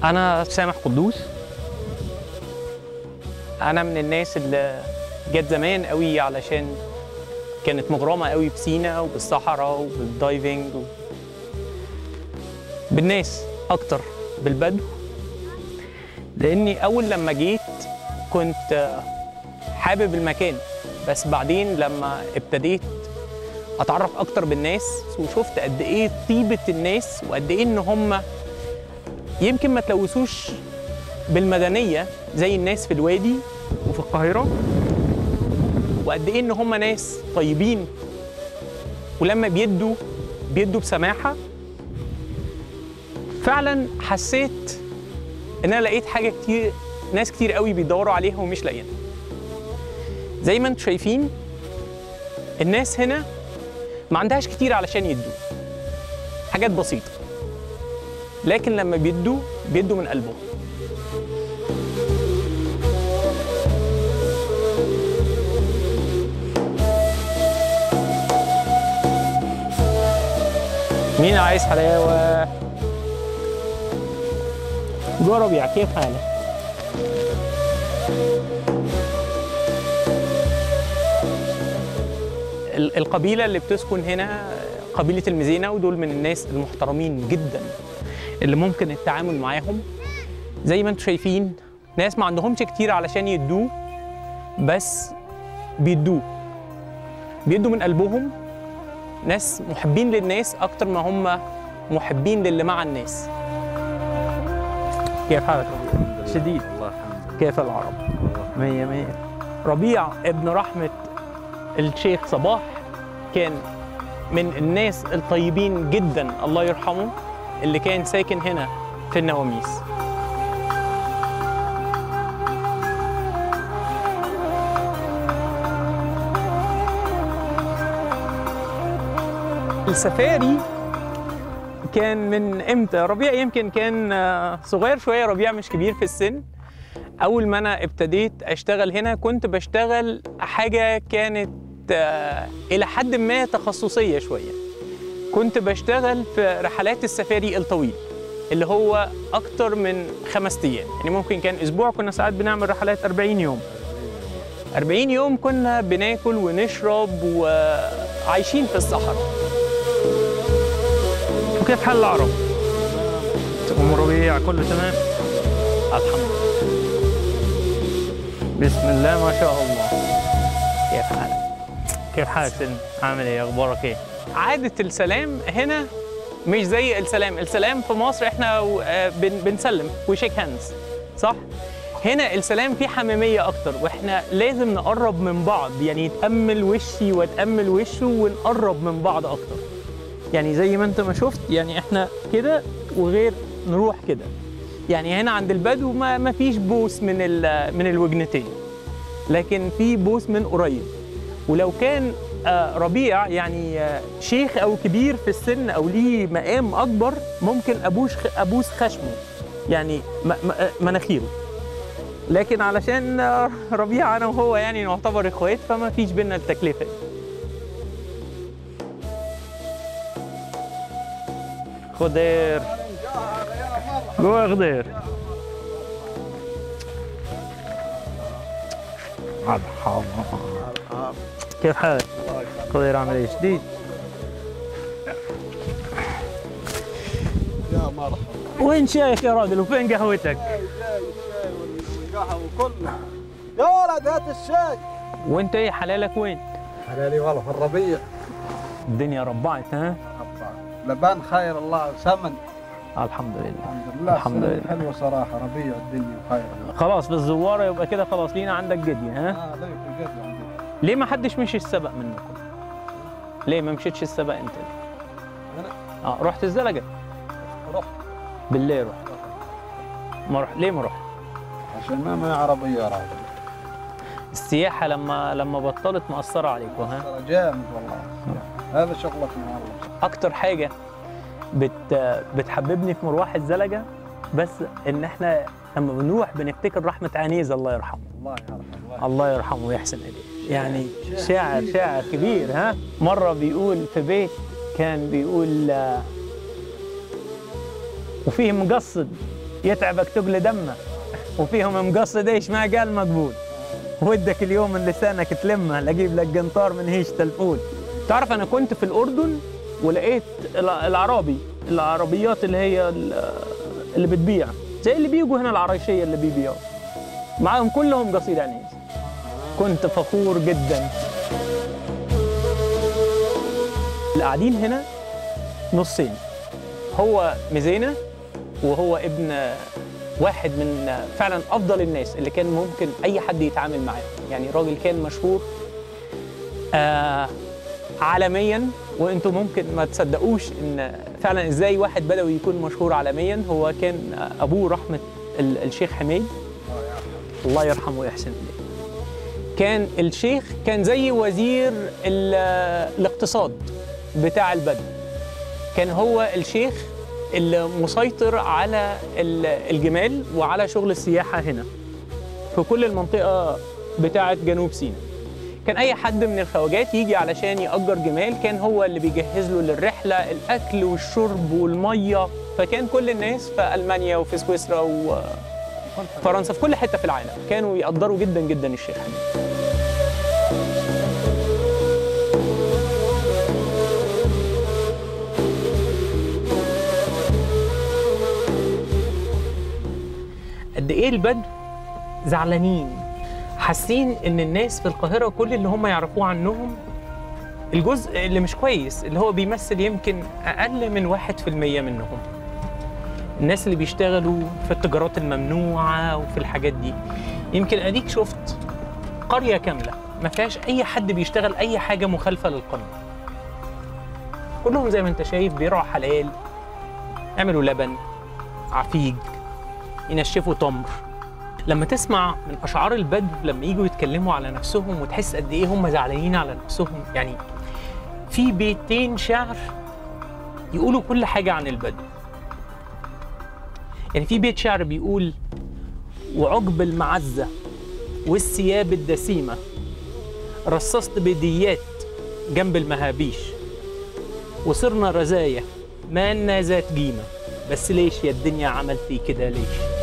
أنا سامح قدوس. أنا من الناس اللي جت زمان قوي علشان كانت مغرمة قوي بسينا وبالصحراء وبالدايفنج بالناس أكتر بالبدو، لأني أول لما جيت كنت حابب المكان، بس بعدين لما ابتديت أتعرف أكتر بالناس وشفت قد إيه طيبة الناس وقد إيه إن هم يمكن ما تلوثوش بالمدنية زي الناس في الوادي وفي القاهرة، وقد إيه إن هم ناس طيبين ولما بيدوا بسماحة. فعلا حسيت إن أنا لقيت حاجة كتير ناس كتير قوي بيدوروا عليها ومش لاقيينها. زي ما انتم شايفين الناس هنا ما عندهاش كتير علشان يدوا حاجات بسيطة، لكن لما بيدوا من قلبهم. مين عايز حلاوة؟ جو ربيع، كيف حالك؟ القبيلة اللي بتسكن هنا قبيلة المزينة، ودول من الناس المحترمين جدا اللي ممكن التعامل معاهم. زي ما انتم شايفين ناس ما عندهمش كتير علشان يدوه، بس بيدوا من قلبهم. ناس محبين للناس أكتر ما هم محبين للي مع الناس. كيف حالك ربيع؟ شديد. الله يرحمه. كيف العرب؟ مية مية. ربيع ابن رحمة الشيخ صباح كان من الناس الطيبين جدا الله يرحمه، اللي كان ساكن هنا في النواميس. السفاري كان من امتى؟ ربيع يمكن كان صغير شويه، ربيع مش كبير في السن. اول ما انا ابتديت اشتغل هنا كنت بشتغل حاجه كانت الى حد ما تخصصيه شويه. كنت بشتغل في رحلات السفاري الطويل اللي هو اكتر من 5 ايام، يعني ممكن كان اسبوع. كنا ساعات بنعمل رحلات 40 يوم. 40 يوم كنا بناكل ونشرب وعايشين في الصحراء. وكيف حال العرب؟ أم ربيع كله تمام؟ الحمد لله. بسم الله ما شاء الله. كيف حالك؟ كيف حالك سلمى؟ عامل ايه؟ اخبارك ايه؟ عادة السلام هنا مش زي السلام في مصر احنا بنسلم وشيك هاندز، صح؟ هنا السلام فيه حميمية أكتر، واحنا لازم نقرب من بعض، يعني يتأمل وشي وتأمل وشه ونقرب من بعض أكتر. يعني زي ما انت ما شفت، يعني احنا كده وغير نروح كده. يعني هنا عند البدو ما فيش بوس من الوجنتين، لكن في بوس من قريب. ولو كان ربيع يعني شيخ او كبير في السن او ليه مقام اكبر، ممكن ابوس خشمه، يعني مناخيره. لكن علشان ربيع انا وهو يعني نعتبر اخوات، فما فيش بينا التكلفه دي. خضير جوا خضير. مرحبا. كيف حالك؟ خضير عامل ايه؟ شديد؟ يا مرحبا. وين شايك يا راجل؟ وفين قهوتك؟ الشاي والقهوة وكله. يا ولد هات الشاي. وانت ايه حلالك وين؟ حلالي والله في الربيع. الدنيا ربعت ها؟ لبان خير الله سمن. الحمد لله. الحمد لله. الحمد لله. حلوة صراحة، ربيع الدنيا خير. خلاص في الزوارة يبقى كده خلاص لينا عندك جدي ها؟ ليك الجد عندي. ليه ما حدش مشي السبق منكم؟ ليه ما مشيتش السبق انت؟ أنا؟ رحت الزلقة؟ رحت. بالليل رحت. ما رحت، ليه ما رحت؟ عشان ما عربية يا راجل. السياحة لما بطلت مأثرة عليكم ها؟ جامد والله. هذا شغلتنا والله. أكتر حاجة بتحببني في مروح الزلقة بس إن إحنا لما بنروح بنفتكر رحمة عنيز الله يرحمه. الله يرحمه. الله يرحمه ويحسن إليه. يعني شاعر كبير ها؟ مرة بيقول في بيت كان بيقول وفيه مقصد يتعبك تقل دمه، وفيهم مقصد ايش ما قال مقبول، ودك اليوم من لسانك تلمه، لقيب لك قنطار من هيشة الفول. تعرف انا كنت في الاردن ولقيت العربيات اللي هي اللي بتبيع زي اللي بيجوا هنا العرايشيه اللي بيبيعوا، معاهم كلهم قصير عنيز. كنت فخور جدا. اللي قاعدين هنا نصين، هو مزينة وهو ابن واحد من فعلا افضل الناس اللي كان ممكن اي حد يتعامل معاه. يعني راجل كان مشهور عالميا، وانتم ممكن ما تصدقوش ان فعلا ازاي واحد بدوي يكون مشهور عالميا. هو كان ابوه رحمه الشيخ حميد الله يرحمه ويحسن اليه. كان الشيخ كان زي وزير الاقتصاد بتاع البدو، كان هو الشيخ اللي مسيطر على الجمال وعلى شغل السياحة هنا في كل المنطقة بتاعة جنوب سيناء. كان أي حد من الخواجات يجي علشان يأجر جمال كان هو اللي بيجهز له للرحلة الأكل والشرب والمية. فكان كل الناس في ألمانيا وفي سويسرا وفرنسا في كل حتة في العالم كانوا يقدروا جدا جدا الشيخ حميد. قد ايه البدو زعلانين، حاسين ان الناس في القاهره كل اللي هم يعرفوه عنهم الجزء اللي مش كويس، اللي هو بيمثل يمكن اقل من 1% منهم. الناس اللي بيشتغلوا في التجارات الممنوعه وفي الحاجات دي. يمكن اديك شفت قريه كامله ما فيهاش اي حد بيشتغل اي حاجه مخالفه للقانون. كلهم زي ما انت شايف بيرعوا حلال، يعملوا لبن، عفيج، ينشفوا تمر. لما تسمع من اشعار البدو لما يجوا يتكلموا على نفسهم وتحس قد ايه هم زعلانين على نفسهم. يعني في بيتين شعر يقولوا كل حاجه عن البدو. يعني في بيت شعر بيقول: وعقب المعزه والثياب الدسيمه رصصت بديات جنب المهابيش، وصرنا رزايا ما لنا ذات قيمه، بس ليش يا الدنيا عملتي كده ليش؟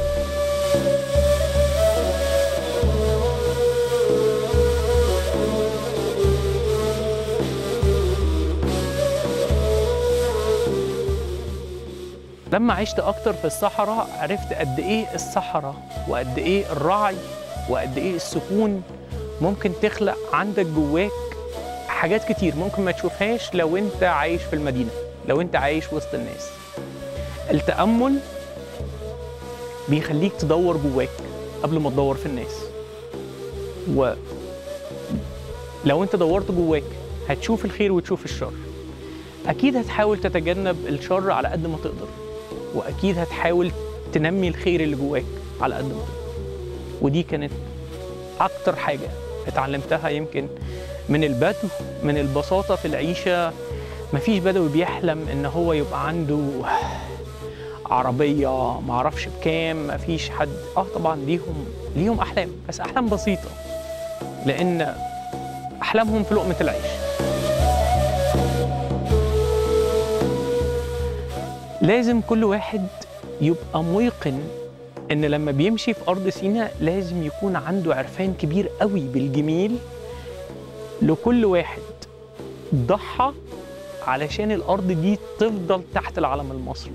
لما عشت أكتر في الصحراء عرفت قد إيه الصحراء وقد إيه الرعي وقد إيه السكون ممكن تخلق عندك جواك حاجات كتير ممكن ما تشوفهاش لو أنت عايش في المدينة، لو أنت عايش وسط الناس. التأمل بيخليك تدور جواك قبل ما تدور في الناس، ولو أنت دورت جواك هتشوف الخير وتشوف الشر. أكيد هتحاول تتجنب الشر على قد ما تقدر، وأكيد هتحاول تنمي الخير اللي جواك على قد ما تقدر. ودي كانت أكتر حاجة اتعلمتها يمكن من البدو، من البساطة في العيشة. مفيش بدوي بيحلم إن هو يبقى عنده عربية معرفش بكام، مفيش حد طبعا ليهم أحلام، بس أحلام بسيطة لأن أحلامهم في لقمة العيش. لازم كل واحد يبقى ميقن إن لما بيمشي في أرض سيناء لازم يكون عنده عرفان كبير قوي بالجميل لكل واحد ضحى علشان الأرض دي تفضل تحت العلم المصري.